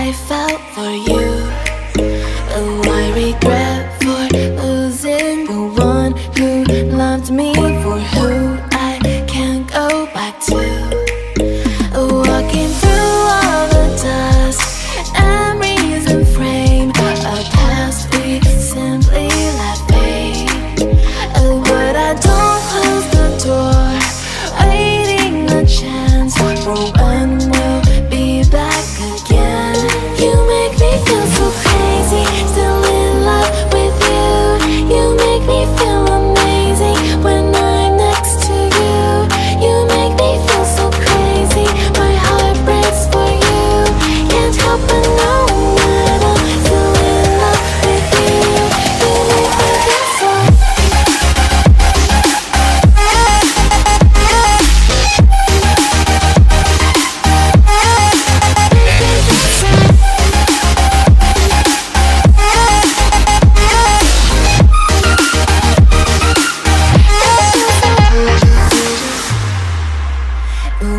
I felt for you. Oh, I regret for losing the one who loved me, for who I can't go back to. Walking through all the dust, memories and frame, a past we simply let fade. But I don't close the door, waiting a chance for when we'll be back again. You make me feel so crazy, still in love with you. You make me feel amazing when I'm next to you. You make me feel so crazy, my heart breaks for you. Can't help but know that I'm still in love with you. You make me feel so.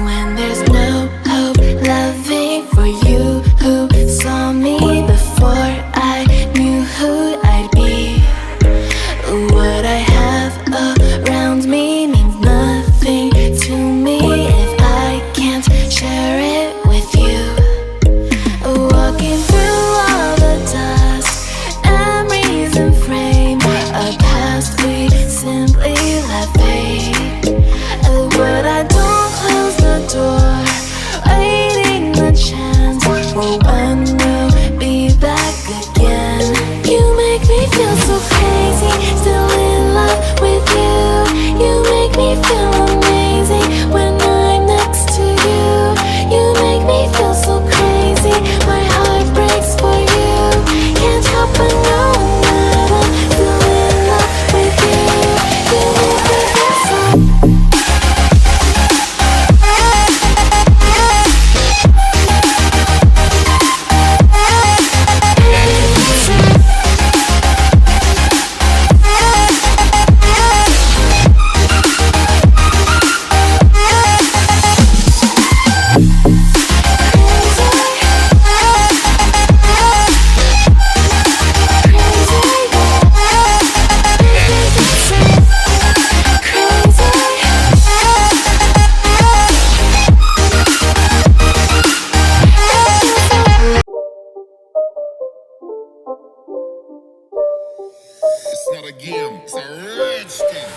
When there's no hope, loving for you who saw me before I knew who I'd be. What I have around me means nothing to me if I can't share it with you. Walking through all the dust, memories and frame, a past we simply let fade. But I don't close the door, waiting the chance for when we'll be back again. You make me feel so crazy, still in love with you. You make me feel amazing when I'm next to you. You make me feel so crazy, my heart breaks for you. Can't help but know that I'm still in love with you. You make me feel so. It's not a game, it's a rage thing.